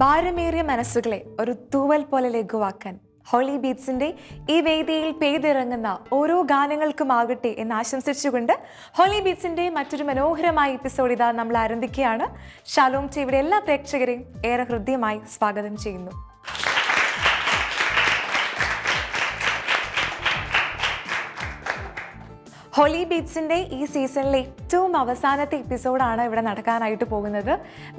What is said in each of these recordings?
ഭാരമേറിയ മനസ്സുകളെ ഒരു തൂവൽ പോലെ ലഘുവാക്കാൻ ഹോളി ബീറ്റ്സിന്റെ ഈ വേദിയിൽ പെയ്തിറങ്ങുന്ന ഓരോ ഗാനങ്ങൾക്കുമാകട്ടെ എന്ന് ആശംസിച്ചുകൊണ്ട് ഹോളി ബീറ്റ്സിന്റെ മറ്റൊരു മനോഹരമായ എപ്പിസോഡ് ഇതാ നമ്മൾ ആരംഭിക്കുകയാണ്. ഷാലോം ടിവിയുടെ എല്ലാ പ്രേക്ഷകരെയും ഏറെ ഹൃദ്യമായി സ്വാഗതം ചെയ്യുന്നു. ഹോളി ബീറ്റ്സിൻ്റെ ഈ സീസണിലെ ഏറ്റവും അവസാനത്തെ എപ്പിസോഡാണ് ഇവിടെ നടക്കാനായിട്ട് പോകുന്നത്.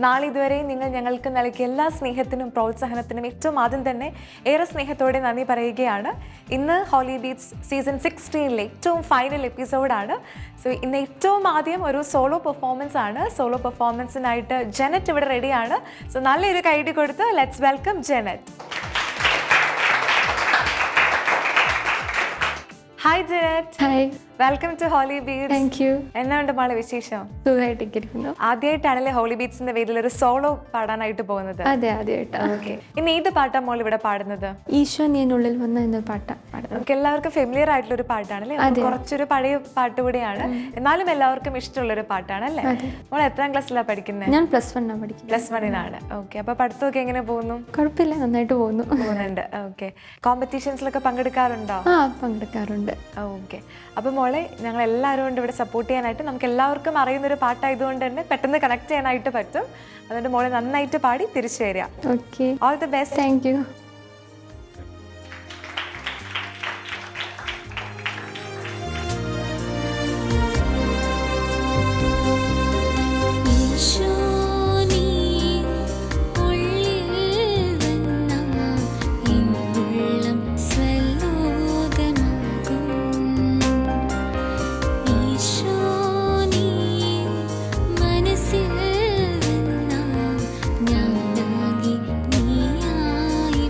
നാളെ ഇതുവരെയും നിങ്ങൾ ഞങ്ങൾക്ക് നൽകിയ എല്ലാ സ്നേഹത്തിനും പ്രോത്സാഹനത്തിനും ഏറ്റവും ആദ്യം തന്നെ ഏറെ സ്നേഹത്തോടെ നന്ദി പറയുകയാണ്. ഇന്ന് ഹോളി ബീറ്റ്സ് സീസൺ 16 ഏറ്റവും ഫൈനൽ എപ്പിസോഡാണ്. സോ ഇന്ന് ഏറ്റവും ആദ്യം ഒരു സോളോ പെർഫോമൻസ് ആണ്. സോളോ പെർഫോമൻസിനായിട്ട് ജെനറ്റ് ഇവിടെ റെഡിയാണ്. സോ നല്ലൊരു കൈഡി കൊടുത്ത് let's welcome Janet. Hi Janet. Hi, welcome to holy Beats. Thank you. എന്നാണ്ട് മോളെ വിശേഷം? സുഖമായിട്ടിരിക്കുന്നു. ആദ്യമായിട്ടാണല്ലേ ഹോളി ബീറ്റ്സിന്റെ പേരിൽ ഒരു സോളോ പാടാനായിട്ട് പോകുന്നത്? അതെ, ആദ്യമായിട്ടാ. ഓക്കെ, ഇനി ഏത് പാട്ടാ മോൾ ഇവിടെ പാടുന്നത്? ഈശോ നീനുള്ളിൽ വന്ന എന്ന പാട്ടാ പാടുന്നത്. നമുക്ക് എല്ലാവർക്കും ഫെമിലിയർ ആയിട്ടുള്ള ഒരു പാട്ടാണല്ലേ? കുറച്ചൊരു പഴയ പാട്ട് കൂടെയാണ്, എന്നാലും എല്ലാവർക്കും ഇഷ്ടമുള്ള ഒരു പാട്ടാണല്ലേ? മോൾ എത്രാം ക്ലാസ്സിലാണ് പഠിക്കുന്നത്? ഞാൻ +1 പഠിക്കുന്നത്. +1 ഓക്കെ. അപ്പൊ പഠിത്തമൊക്കെ എങ്ങനെ പോകുന്നു? കുഴപ്പമില്ല, നന്നായിട്ട് പോകുന്നുണ്ട്. ഓക്കെ, കോമ്പറ്റീഷൻസിലൊക്കെ പങ്കെടുക്കാറുണ്ടോ? പങ്കെടുക്കാറുണ്ട്. ഓക്കെ, അപ്പൊ മോളെ ഞങ്ങൾ എല്ലാവരും കൊണ്ട് ഇവിടെ സപ്പോർട്ട് ചെയ്യാനായിട്ട്, നമുക്ക് എല്ലാവർക്കും അറിയുന്ന ഒരു പാട്ടായതുകൊണ്ട് തന്നെ പെട്ടെന്ന് കണക്ട് ചെയ്യാനായിട്ട് പറ്റും. അതുകൊണ്ട് മോളെ നന്നായിട്ട് പാടി തിരിച്ചു വരിക. Okay, all the best. Thank you. ഞാനാകി നീയായി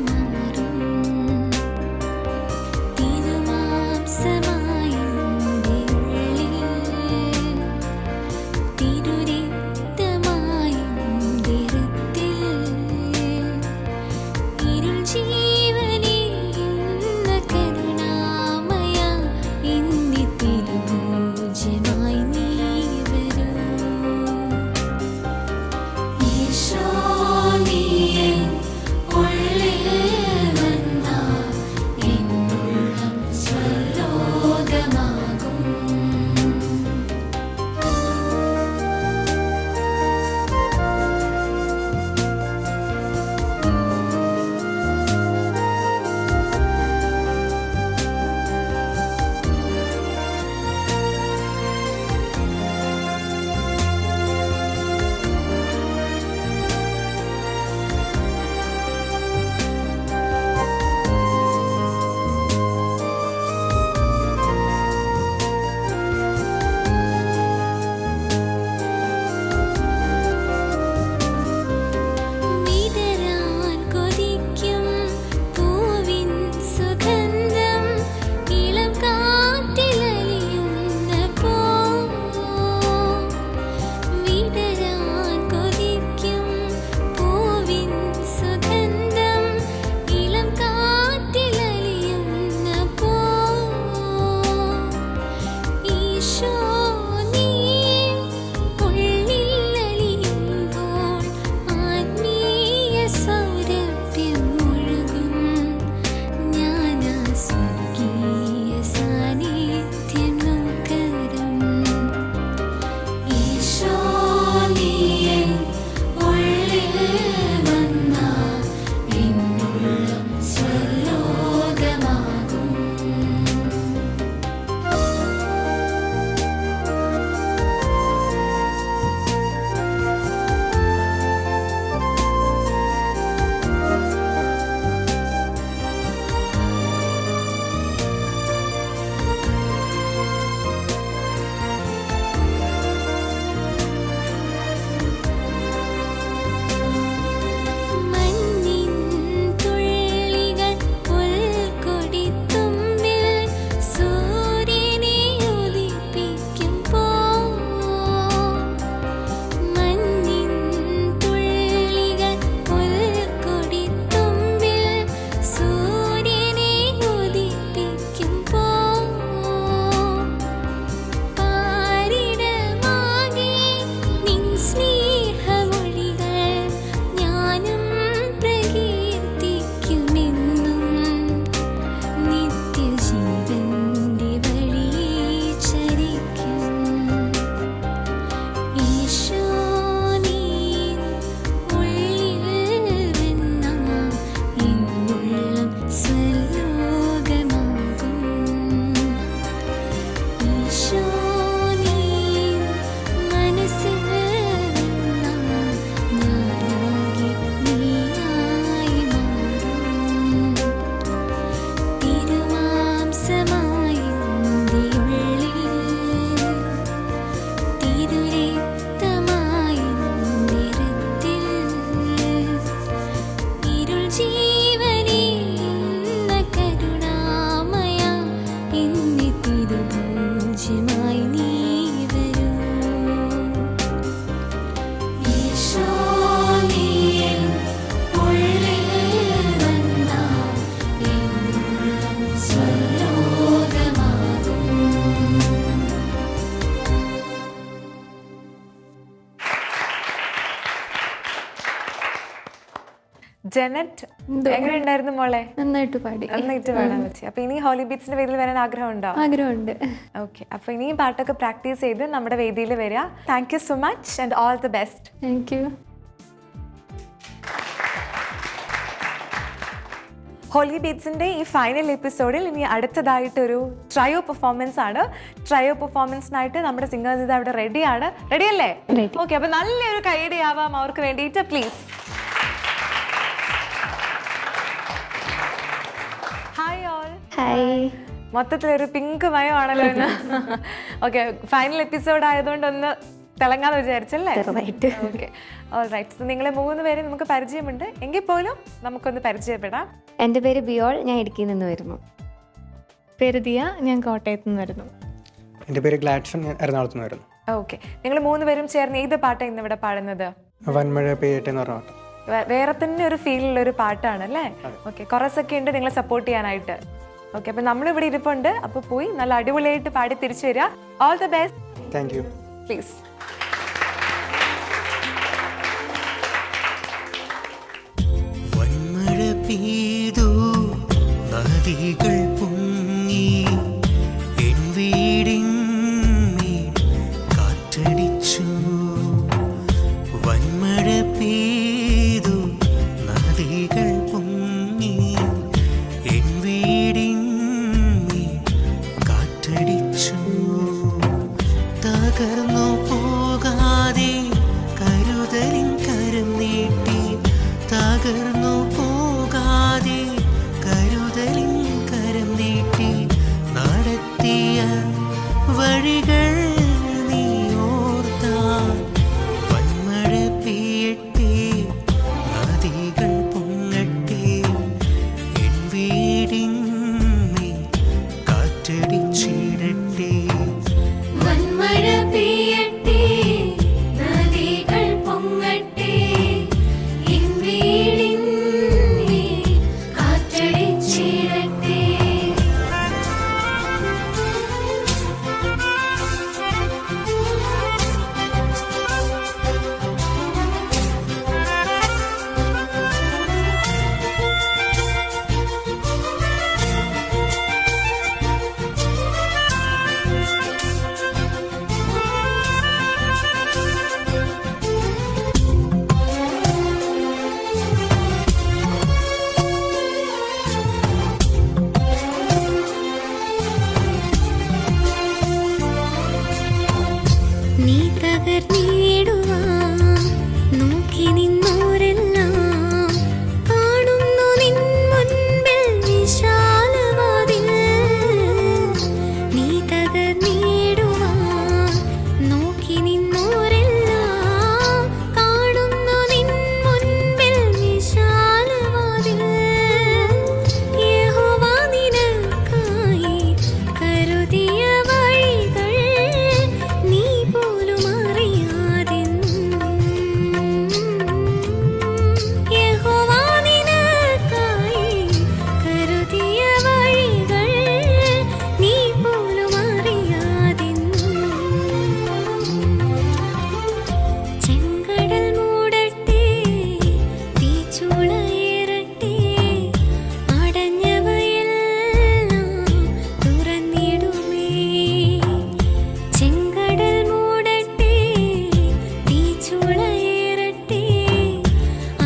ജെനറ്റ് എന്തോ. എങ്ങനെ ഉണ്ടായിരുന്നു മോളെ? നന്നായിട്ട് പാടി. നന്നായിട്ട് പാടാൻ പറ്റി. അപ്പൊ ഇനി ഹോളി ബീറ്റ്സിന്റെ വേദിയിൽ വരാൻ ആഗ്രഹമുണ്ടോ? ആഗ്രഹമുണ്ട്. ഓക്കെ, അപ്പൊ ഇനിയും പാട്ടൊക്കെ പ്രാക്ടീസ് ചെയ്ത് നമ്മുടെ വേദിയിൽ വരിക. Thank you so much and all the best. Thank you. Holy ബീറ്റ്സിൻ്റെ ഈ ഫൈനൽ എപ്പിസോഡിൽ ഇനി അടുത്തതായിട്ടൊരു ട്രയോ പെർഫോമൻസ് ആണ്. ട്രയോ പെർഫോമൻസിനായിട്ട് നമ്മുടെ സിംഗേഴ്സ് ഇത് അവിടെ റെഡിയാണ്. റെഡി അല്ലേ? ഓക്കെ, അപ്പോൾ നല്ലൊരു കൈയടി ആവാം അവർക്ക് വേണ്ടിയിട്ട് പ്ലീസ്. Hi all. ഹായ്. മൊത്തത്തിലൊരു പിങ്ക് മയമാണല്ലോ ഇന്ന്. ഓക്കെ, ഫൈനൽ എപ്പിസോഡ് ആയതുകൊണ്ട് ഒന്ന് തിളങ്ങാന്ന് വിചാരിച്ചല്ലേ? ചെറുതായിട്ട്. Okay, alright. നിങ്ങളെ 3 പേരെ നമുക്ക് പരിചയമുണ്ട്, എങ്കിൽ പോലും നമുക്കൊന്ന് പരിചയപ്പെടാം. എൻ്റെ പേര് ബിയോൾ, ഞാൻ ഇടുക്കിയിൽ നിന്ന് വരുന്നു. പേര് ദിയ, ഞാൻ കോട്ടയത്ത് നിന്ന് വരുന്നു. എൻ്റെ പേര് ഗ്ലാഡ്സൺ, ഞാൻ എറണാകുളത്ത് നിന്ന് വരുന്നു. ഓക്കെ, നിങ്ങൾ 3 പേരും ചേർന്ന് ഏത് പാട്ടാണ് ഇന്ന് ഇവിടെ പാടുന്നത്? വൻമഴ പെയ്യട്ടെ എന്ന് പറഞ്ഞ പാട്ട്. വേറെ തന്നെ ഒരു ഫീലിലുള്ള ഒരു പാട്ടാണ് അല്ലേ? ഓക്കെ, കുറച്ചൊക്കെ ഉണ്ട് നിങ്ങളെ സപ്പോർട്ട് ചെയ്യാനായിട്ട്. ഓക്കെ, അപ്പം നമ്മളിവിടെ ഇരിപ്പുണ്ട്. അപ്പോൾ പോയി നല്ല അടിപൊളിയായിട്ട് പാടി തിരിച്ചു വരിക. All the best. Thank you. Please. വന്മഴ പെയ്തു, നദികൾ പൊങ്ങി, എൻ വീടിന്മേൽ കാറ്റടിച്ചു. വന്മഴ പെയ്തു, നദികൾ പൊങ്ങി, എൻ വീടിന്മേൽ കാറ്റടിച്ചു. തകർന്നു പോകാതെ കരുതലിൻ കരം നീട്ടി, തകർന്നു പോകാതെ കരുതലിൻ കരം നീട്ടി, നടത്തിയ വഴികൾ നീ ഓർത്താൽ. വന്മഴ പെയ്യട്ടെ, നദികൾ പൊങ്ങട്ടെ, എൻ വീടിന്മേൽ കാറ്റടിച്ചിടട്ടെ. വന്മഴ പെയ്യട്ടെ, നദികൾ പൊങ്ങട്ടെ, എൻ വീടിന്മേൽ കാറ്റടിച്ചിടട്ടെ. നീ തകർന്നിടുവാൻ നോക്കി നിന്നോരെല്ലാം കാണുന്നു നിൻ മുൻപിൽ വിശാലവാതിൽ. നീ തകർന്നിടുവാൻ നോക്കി നിന്നോരെല്ലാം കാണുന്നു നിൻ മുൻപിൽ വിശാലവാതിൽ. യഹോവ നിനക്കായി കരുതിയ വഴികൾ നീ പോലും അറിയാതെന്നും. യഹോവ നിനക്കായി കരുതിയ വഴികൾ നീ പോലും അറിയാതെന്നും. ചെങ്കടൽ മൂടട്ടെ, തീച്ചൂളയേറട്ടെ, അടഞ്ഞവയെല്ലാം തുറന്നിടുമേ. ചെങ്കടൽ മൂടട്ടെ, തീച്ചൂളയേറട്ടെ,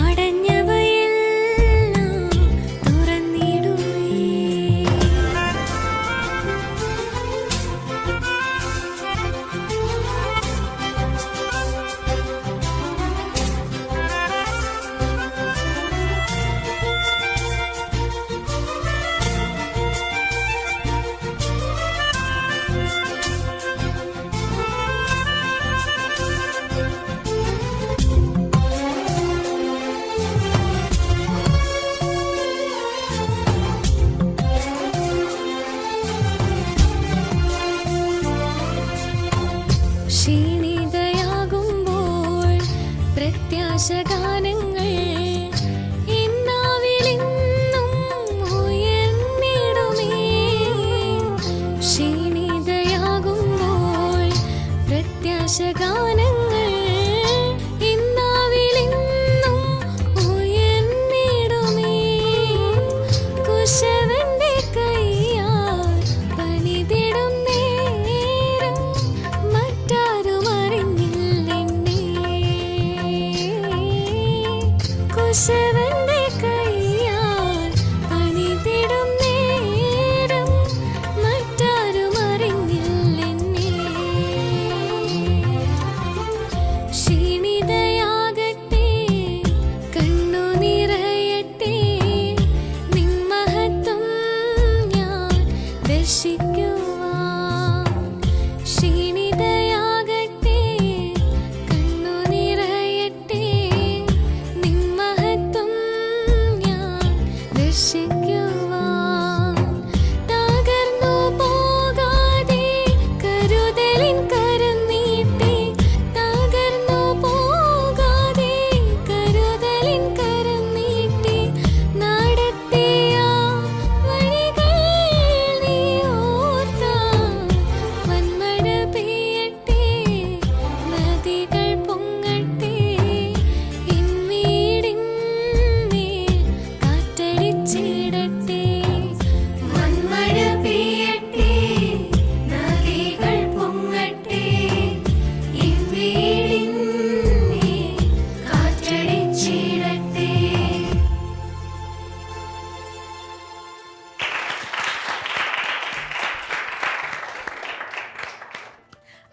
അടഞ്ഞവയെല്ലാം തുറന്നിടുമേ. ക്ഷീണിതയാകുമ്പോൾ പ്രത്യാശഗാനങ്ങൾ എന്നാവിലെന്നും ഉയർന്നിടുമേ. ക്ഷീണിതയാകുമ്പോൾ പ്രത്യാശഗാനങ്ങൾ എന്നാവിലെന്നും ഉയർന്നിടുമേ. സ്പർശിക്കുവാൻ തകർന്നു പോകാതെ കരുതലിൻ കരം നീട്ടി തകർന്നു പോകാതെ കരുതലിൻ കരം നീട്ടി നടത്തിയ വഴികൾ നീ ഓർത്താൽ വന്മഴ പെയ്യട്ടെ നദികൾ പൊങ്ങട്ടെ എൻ വീടിൻ മേൽ കാറ്റടിച്ചിടട്ടെ വന്മഴ പെയ്യട്ടെ നദികൾ പൊങ്ങട്ടെ എൻ വീടിൻ മേൽ കാറ്റടിച്ചിടട്ടെ.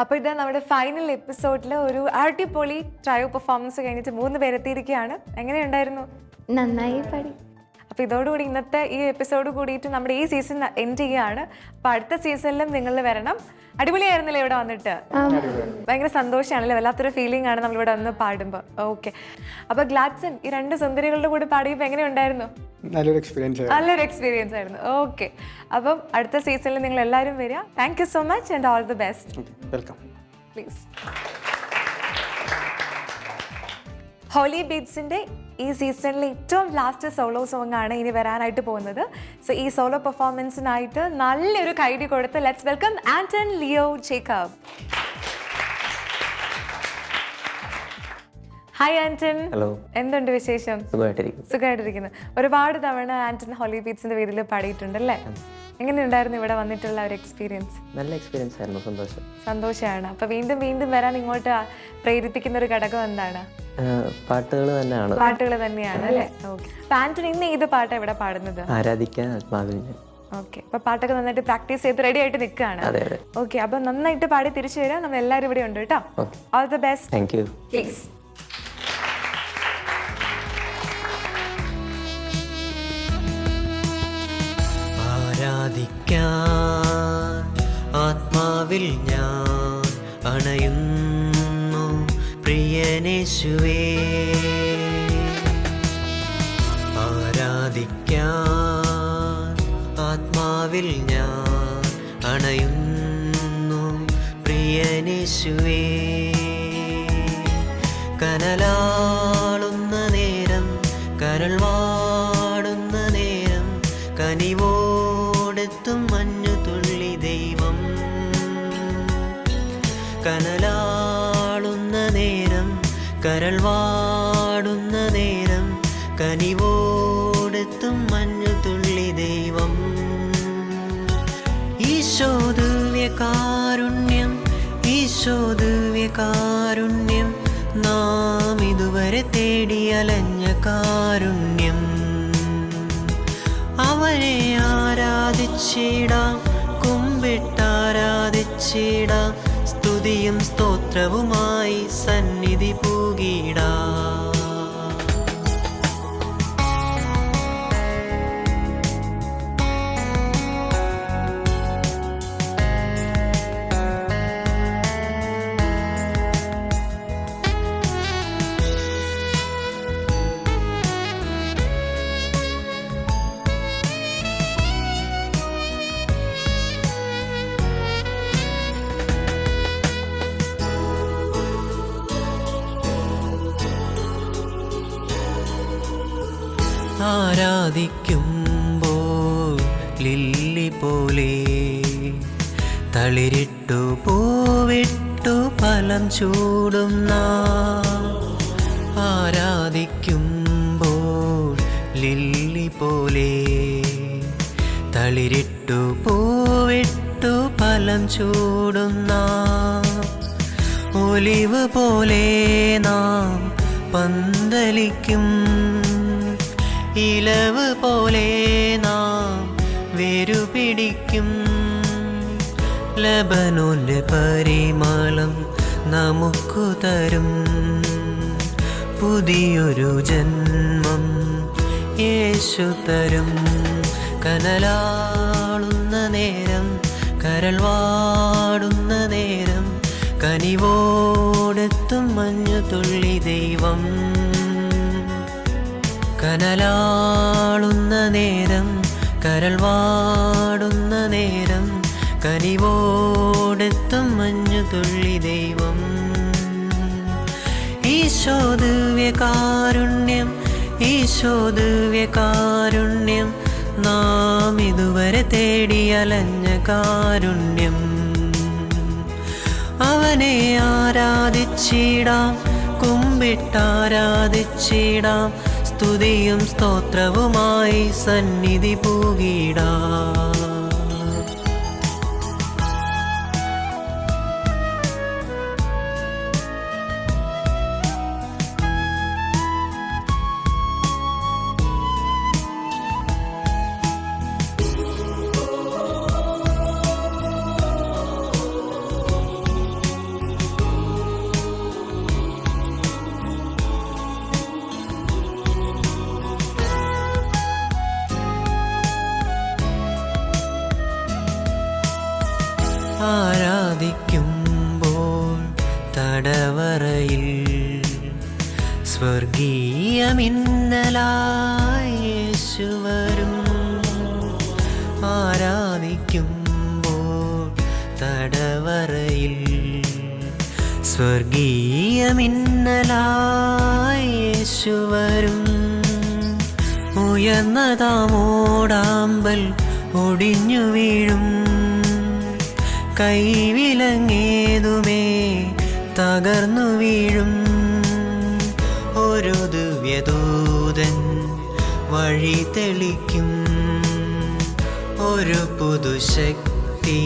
അപ്പോൾ ഇതാ നമ്മുടെ ഫൈനൽ എപ്പിസോഡിൽ ഒരു അടിപൊളി ട്രയോ പെർഫോമൻസ് കഴിഞ്ഞിട്ട് 3 പേരെത്തിയിരിക്കുകയാണ്. എങ്ങനെയുണ്ടായിരുന്നു? നന്നായി പാടി. അപ്പോൾ ഇതോടുകൂടി ഇന്നത്തെ ഈ എപ്പിസോഡ് കൂടിയിട്ട് നമ്മുടെ ഈ സീസൺ എൻഡ് ചെയ്യുകയാണ്. അപ്പോൾ അടുത്ത സീസണിലും നിങ്ങൾ വരണം. അടിപൊളിയായിരുന്നില്ലേ ഇവിടെ വന്നിട്ട്? ഭയങ്കര സന്തോഷമാണല്ലേ, വല്ലാത്തൊരു ഫീലിംഗ് ആണ് നമ്മളിവിടെ വന്ന് പാടുമ്പോൾ. ഓക്കെ, അപ്പോൾ ഗ്ലാഡ്സൺ ഈ 2 സുന്ദരികളുടെ കൂടെ പാടിയപ്പോൾ എങ്ങനെയുണ്ടായിരുന്നു? നല്ലൊരു എക്സ്പീരിയൻസ് നല്ലൊരു എക്സ്പീരിയൻസ് ആയിരുന്നു. ഓക്കെ, അപ്പം അടുത്ത സീസണിൽ നിങ്ങൾ എല്ലാവരും വരിക. Thank you so much and all the best. Welcome. Please. Holy ബീറ്റ്സിൻ്റെ ഈ സീസണിലെ ഏറ്റവും ലാസ്റ്റ് സോളോ സോങ് ആണ് ഇനി വരാനായിട്ട് പോകുന്നത്. സോ ഈ സോളോ പെർഫോമൻസിനായിട്ട് നല്ലൊരു കൈഡി കൊടുത്ത് let's welcome Anton Leo Jacob. Hi Anton. Hello. എന്തുണ്ട് വിശേഷം? സുഖമായിട്ടിരിക്കുന്നു. ഒരുപാട് തവണ ആന്റൺ ഹോളി ബീറ്റ്സിന്റെ വേദിയിൽ പാടിയിട്ടുണ്ട് അല്ലേ? എങ്ങനെയുണ്ടായിരുന്നു ഇവിടെ വന്നിട്ടുള്ള ഒരു എക്സ്പീരിയൻസ്? നല്ല എക്സ്പീരിയൻസ് ആയിരുന്നു. സന്തോഷമാണ്. അപ്പൊ വീണ്ടും വീണ്ടും വരാൻ ഇങ്ങോട്ട് പ്രേരിപ്പിക്കുന്ന ഒരു ഘടകം എന്താണ്? പാട്ടുകൾ തന്നെയാണ്. പാട്ടുകൾ തന്നെയാണ് അല്ലേ? ഓക്കെ. ആന്റൺ ഇന്ന് ഏത് പാട്ടാണ് ഇവിടെ പാടുന്നത്? ആരാധിക്കാൻ ആത്മാവിൽ ഞാൻ. ഓക്കെ, അപ്പൊ പാട്ടൊക്കെ നന്നായിട്ട് പ്രാക്ടീസ് ചെയ്ത് റെഡി ആയിട്ട് നിൽക്കുകയാണ്. ഓക്കെ, അപ്പൊ നന്നായിട്ട് പാടി തിരിച്ചു വരാം. നമ്മൾ എല്ലാവരും ഇവിടെ ഉണ്ട് കേട്ടോ. All the best. Thank you. Please. ആരാധിക്കാൻ ആത്മാവിൽ ഞാൻ അണയുന്നു പ്രിയനേശുവേ. ആരാധിക്കാൻ ആത്മാവിൽ ഞാൻ അണയുന്നു പ്രിയനേശുവേ. കനലാളുന്ന നേരം കരൾ വാടുന്ന നേരം കനിവോടെത്തും മഞ്ഞുതുള്ളി ദൈവം. കനലാളുന്ന നേരം കരൾ വാടുന്ന നേരം കനിവോടെത്തും മഞ്ഞുതുള്ളി ദൈവം. ഈശോ ദിവ്യകാരുണ്യം, ഈശോ ദിവ്യകാരുണ്യം, നാം ഇതുവരെ തേടി അലഞ്ഞ കാരുണ്യം. അവനെ ആരാധിച്ചിടാം, കുമ്പിട്ടാരാധിച്ചിടാം, സ്തുതിയും സ്തോത്രവുമായി സന്നിധി പൂകിടാം. ആരാധിക്കുമ്പോൾ ലില്ലി പോലെ തളിരിട്ടു പൂവിട്ടു ഫലം ചൂടും നാം. ആരാധിക്കുമ്പോൾ ലില്ലി പോലെ തളിരിട്ടു പൂവിട്ടു ഫലം ചൂടും നാം. ഒലിവ് പോലെ നാം പന്തലിക്കും, ഇലവ് പോലെ നാം വേരുപിടിക്കും. ലബനോന്റെ പരിമളം നമുക്കു തരും പുതിയൊരു ജന്മം യേശു തരും. കനലാളുന്ന നേരം കരൾ വാടുന്ന നേരം കനിവോടെത്തും മഞ്ഞുതുള്ളി ദൈവം. കനലാളുന്ന നേരം കരൾ വാടുന്ന നേരം കനിവോടെത്തും മഞ്ഞു തുള്ളി ദൈവം. ഈശോ ദിവ്യകാരുണ്യം, ഈശോ ദിവ്യകാരുണ്യം, നാം ഇതുവരെ തേടി അലഞ്ഞ കാരുണ്യം. അവനെ ആരാധിച്ചിടാം, കുമ്പിട്ടാരാധിച്ചിടാം, സ്തുതിയും സ്തോത്രവുമായി സന്നിധി പൂകിടാം. ആരാധിക്കുമ്പോൾ തടവറയിൽ സ്വർഗീയമിന്നലായി യേശു വരും. ആരാധിക്കുമ്പോൾ തടവറയിൽ സ്വർഗീയമിന്നലായി യേശു വരും. ഉയർന്നതാമോടാമ്പൽ ഒടിഞ്ഞു വീഴും, കൈവിലങ്ങേതുമേ തകർന്നു വീഴും. ഒരു ദിവ്യദൂതൻ വഴി തെളിക്കും, ഒരു പുതുശക്തി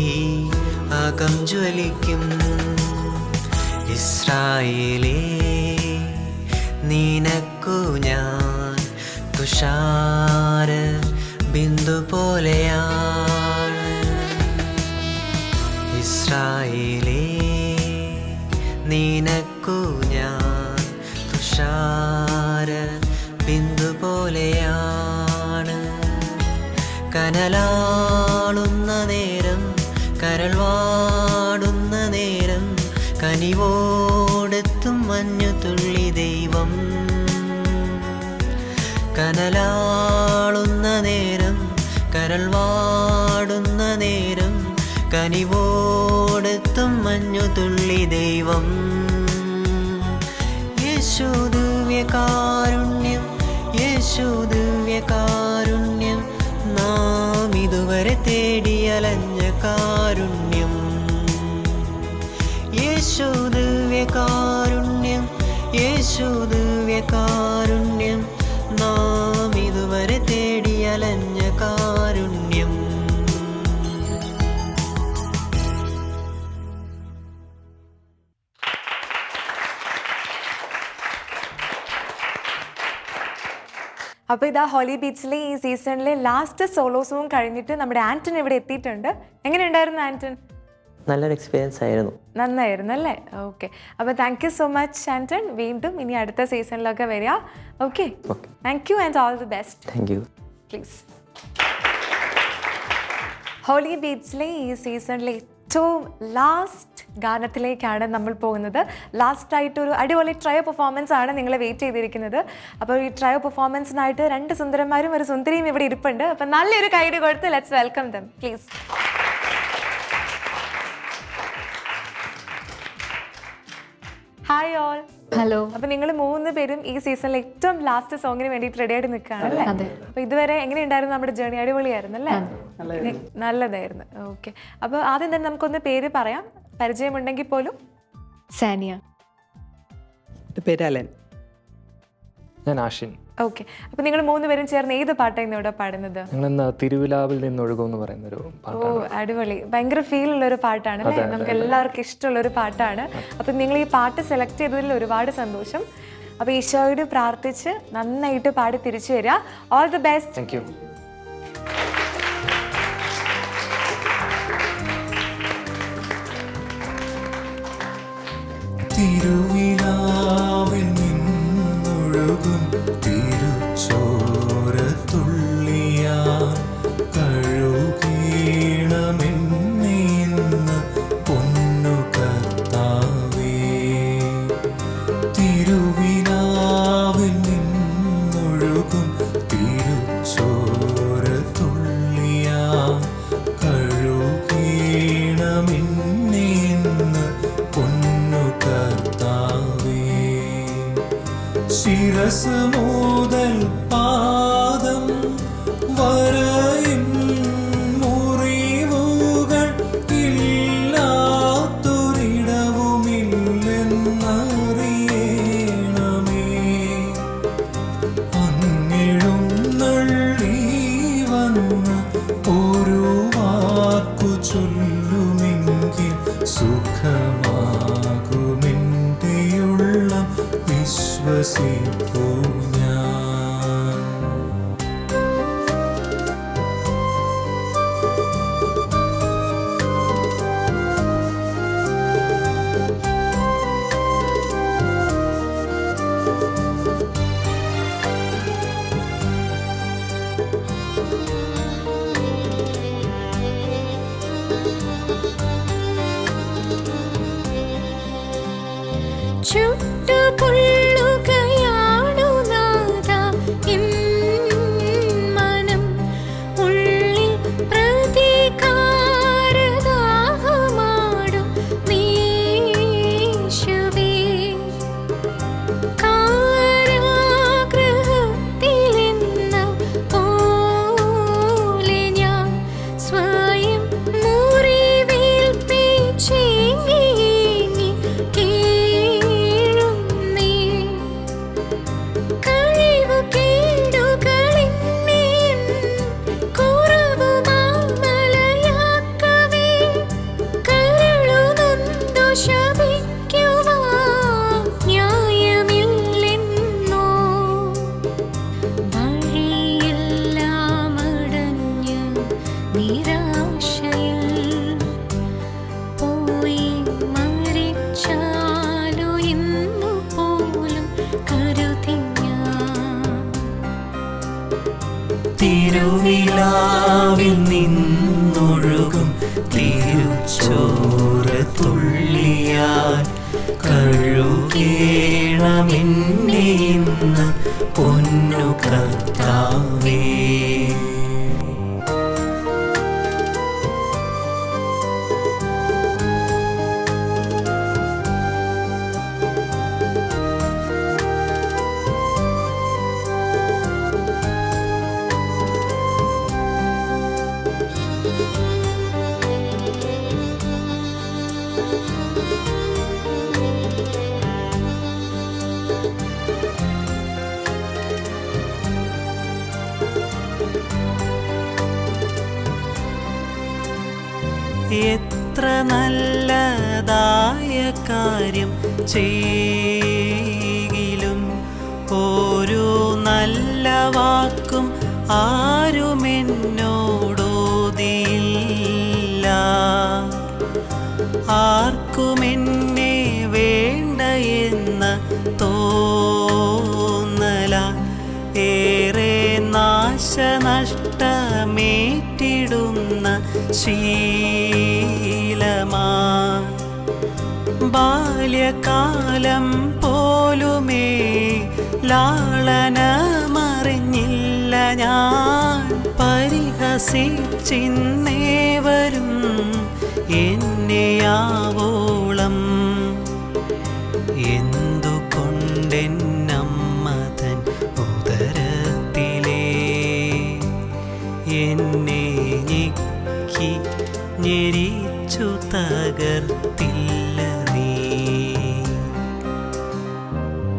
അകം ജ്വലിക്കും. ഇസ്രായേലേ, നിനക്കു ഞാൻ തുഷാര ബിന്ദു പോലെയാണ്. ഇസ്രായേലേ, നിനക്കു ഞാൻ തുഷാര ബിന്ദു പോലെയാണ്. കനലാളുന്ന നേരം കരൾ വാടുന്ന നേരം കനിവോടെത്തും മഞ്ഞു തുള്ളി ദൈവം. കനലാളുന്ന നേരം കരൾ വാടുന്ന നേരം കനിവോടെത്തും മഞ്ഞു തുള്ളി ദൈവം. യേശു ദിവ്യകാരുണ്യം, യേശു ദിവ്യകാരുണ്യം, നാം ഇതുവരെ തേടി അലഞ്ഞ കാരുണ്യം. യേശു ദിവ്യകാരുണ്യം, യേശു ദിവ്യകാരുണ്യം, നാം ഇതുവരെ തേടി അലഞ്ഞ കാരുണ്യം. അപ്പോൾ ഇതാ ഹോളി ബീച്ചിലെ ഈ സീസണിലെ ലാസ്റ്റ് സോളോ സോങ് കഴിഞ്ഞിട്ട് നമ്മുടെ ആന്റൺ ഇവിടെ എത്തിയിട്ടുണ്ട്. എങ്ങനെയുണ്ടായിരുന്നു ആന്റൺ? നല്ലൊരു എക്സ്പീരിയൻസ് ആയിരുന്നു. നന്നായിരുന്നു അല്ലേ? ഓക്കെ, അപ്പോൾ thank you so much Anton. വീണ്ടും ഇനി അടുത്ത സീസണിലൊക്കെ വരിക. Okay, thank you and all the best. Thank you. Please. Holy ബീച്ചിലെ ഈ സീസണിലെ ഏറ്റവും ലാസ്റ്റ് ഗാനത്തിലേക്കാണ് നമ്മൾ പോകുന്നത്. ലാസ്റ്റായിട്ടൊരു അടിപൊളി ട്രയോ പെർഫോമൻസ് ആണ് നിങ്ങളെ വെയിറ്റ് ചെയ്തിരിക്കുന്നത്. അപ്പോൾ ഈ ട്രയോ പെർഫോമൻസിനായിട്ട് 2 സുന്ദരന്മാരും ഒരു സുന്ദരിയും ഇവിടെ ഇരിപ്പുണ്ട്. അപ്പം നല്ലൊരു കൈയ്യടി കൊടുത്ത് let's welcome dum please. Hi all. Hello. അപ്പോൾ നിങ്ങൾ 3 പേരും ഈ സീസണിലെ ഏറ്റവും ലാസ്റ്റ് സോങ്ങിന് വേണ്ടിയിട്ട് റെഡി ആയിട്ട് നിൽക്കുകയാണ് അല്ലേ? അപ്പോൾ ഇതുവരെ എങ്ങനെയുണ്ടായിരുന്നു നമ്മുടെ ജേർണി? അടിപൊളിയായിരുന്നു അല്ലേ? നല്ലതായിരുന്നു. ഓക്കെ, അപ്പോൾ ആദ്യം തന്നെ നമുക്കൊന്ന് പേര് പറയാം, പരിചയമുണ്ടെങ്കിൽ പോലും. സാനിയ. എൻ്റെ പേര് അലൻ. ഞാൻ ആഷിൻ. ഓക്കെ, അപ്പോൾ നിങ്ങൾ 3 പേരും ചേർന്ന് ഏത് പാട്ടായിരുന്നു ഇവിടെ പാടുന്നത്? ഞങ്ങളെന്നാ തിരുവിലാവിൽ നിന്നൊഴുകും എന്ന് പറയുന്നൊരു ഓ പാട്ടാണ്. അടിപൊളി, ഭയങ്കര ഫീൽ ഉള്ള ഒരു പാട്ടാണ് അല്ലേ? നമുക്ക് എല്ലാവർക്കും ഇഷ്ടമുള്ള ഒരു പാട്ടാണ്. അപ്പം നിങ്ങൾ ഈ പാട്ട് സെലക്ട് ചെയ്തതിൽ ഒരുപാട് സന്തോഷം. അപ്പോൾ ഈശോയോട് പ്രാർത്ഥിച്ച് നന്നായിട്ട് പാടി തിരിച്ചു വരിക. All the best. Thank you. തിരുവിലാവിൽ നിന്നൊഴുകും തിരുച്ചോരത്തുള്ളിയാൻ കഴുകീണമെന്നെ ഇന്ന് പൊന്നു കർത്താവേ. തിരുവിലാവിൽ നിന്നൊഴുകും വരയും മുറിവുകൾ ഇല്ലാത്തൊരിടവുമില്ലെന്നറിയണമേ. അങ്ങെഴുന്നള്ളി വന്ന് ഒരു വാക്കു ചൊല്ലുമെങ്കിൽ സുഖമാകുമെൻ്റെയുള്ള വിശ്വസിപ്പൂ ഞാൻ. ചുട്ടുപൊള്ളുകയാണു നാഥാ എൻ മനം. ഉള്ളിൽ പ്രതികാരദാഹമാടും നീശുവേ. കാരാഗൃഹത്തിലെന്ന പോലെ ഞാൻ സ്വയം മുറിവേൽപ്പിച്ചേങ്ങി കേഴുന്നേ. കഴിവുകേടുകളെന്നെയും കുറവുമാമലയാക്കവേ. കരളുനൊന്തു ശപിക്കുവാൻ ന്യായമില്ലെന്നോ. വഴിയെല്ലാം അടഞ്ഞ് നിരാശയിൽ പോയി മരിച്ചാലോ എന്നു പോലും കരുതി ഞാൻ. തിരുവിലാവിൽ നിന്നൊഴുകും തിരുച്ചോര തുള്ളിയാൽ കഴുകേണമെന്നെ ഇന്ന് പൊന്നു കർത്താവേ. എത്ര നല്ലതായ കാര്യം ചെയ്യിലും ഒരു നല്ല വാക്കും ആരുമെന്നോടോതിയില്ല. ആർക്കുമെന്നെ വേണ്ട എന്ന തോന്നല ഏറെ നാശനഷ്ടമേറ്റിടുന്ന ശീലമാ. ബാല്യകാലം പോലുമേ ലാളനമറിഞ്ഞില്ല ഞാൻ. പരിഹസിച്ചിന്നേവരും എന്നെയാവോളം. എന്തുകൊണ്ടെന്നമ്മതൻ ഉദരത്തിലേ എന്നെ ഞെക്കി ഞെരിച്ചു തകർത്തില്ല നീ.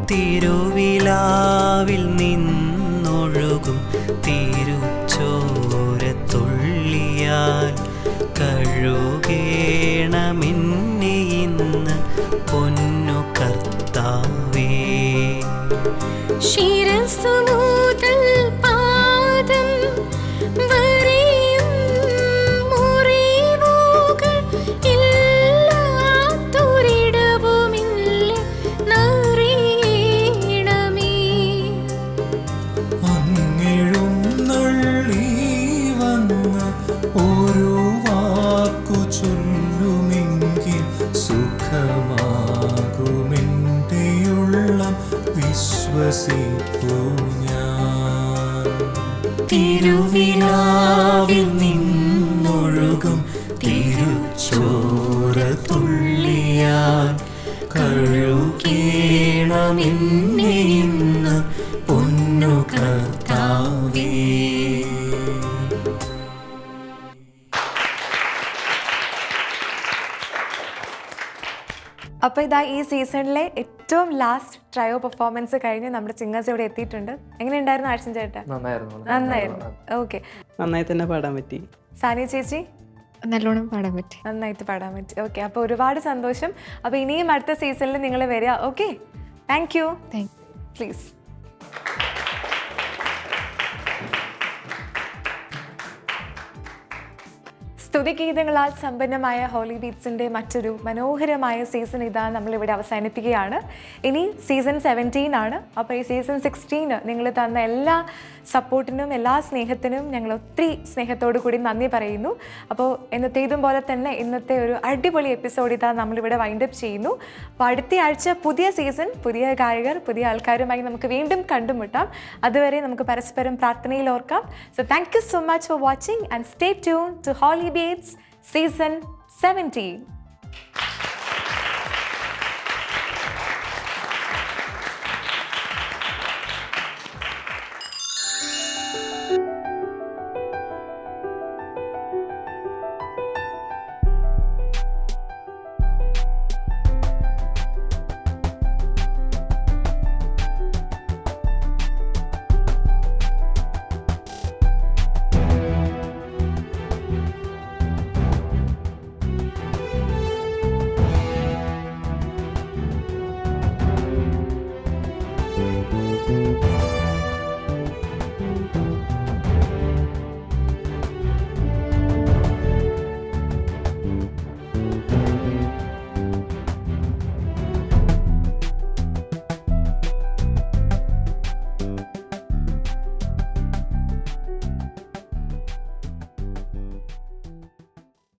തിരുവിലാവിൽ നിന്നൊഴുകും തിരുച്ചോര തുള്ളിയാൽ കഴുകേണമെന്നെ ഇന്ന് പൊന്നു കർത്താവേ. ശിരസ്സു മുതൽ പാദം വരെയും മുറിവുകൾ ഇല്ലാത്തൊരിടവുമില്ലെന്നറിയണമേ. അങ്ങെഴുന്നള്ളി വന്ന് ഒരു വാക്കു ചൊല്ലുമെങ്കിൽ സുഖമാകുമെൻ്റെയുള്ള വിശ്വസിപ്പൂ ഞാൻ. തിരുവിലാവിൽ നിന്നൊഴുകും തിരുച്ചോര തുള്ളിയാൽ കഴുകേണമെന്നെ ഇന്ന് പൊന്നു കർത്താവേ. അപ്പോൾ ഇതാ ഈ സീസണിലെ ഏറ്റവും ലാസ്റ്റ് ട്രയോ പെർഫോമൻസ് കഴിഞ്ഞ് നമ്മുടെ സിംഗേഴ്സ് ഇവിടെ എത്തിയിട്ടുണ്ട്. എങ്ങനെയുണ്ടായിരുന്നു ആഴ്ച ചേട്ടാ? നന്നായിരുന്നു. ഓക്കെ, നന്നായി തന്നെ പാടാൻ പറ്റി. സാനിയ ചേച്ചി? നല്ലോണം പാടാൻ പറ്റി. നന്നായിട്ട് പാടാൻ പറ്റി. ഓക്കെ, അപ്പോൾ ഒരുപാട് സന്തോഷം. അപ്പോൾ ഇനിയും അടുത്ത സീസണിൽ നിങ്ങൾ വരിക. Okay, thank you. പ്ലീസ്. സ്തുതിഗീതങ്ങളാൽ സമ്പന്നമായ ഹോളി ബീറ്റ്സിൻ്റെ മറ്റൊരു മനോഹരമായ സീസൺ ഇതാ നമ്മളിവിടെ അവസാനിപ്പിക്കുകയാണ്. ഇനി സീസൺ 17 ആണ്. അപ്പോൾ ഈ സീസൺ 16 നിങ്ങൾ തന്ന എല്ലാ സപ്പോർട്ടിനും എല്ലാ സ്നേഹത്തിനും ഞങ്ങൾ ഒത്തിരി സ്നേഹത്തോടു കൂടി നന്ദി പറയുന്നു. അപ്പോൾ എന്നത്തേതും പോലെ തന്നെ ഇന്നത്തെ ഒരു അടിപൊളി എപ്പിസോഡ് ഇതാ നമ്മളിവിടെ വൈൻഡപ്പ് ചെയ്യുന്നു. അപ്പോൾ അടുത്ത ആഴ്ച പുതിയ സീസൺ, പുതിയ ഗായകർ, പുതിയ ആൾക്കാരുമായി നമുക്ക് വീണ്ടും കണ്ടുമുട്ടാം. അതുവരെ നമുക്ക് പരസ്പരം പ്രാർത്ഥനയിൽ ഓർക്കാം. So thank you so much for watching and stay tune to holy beats season 17.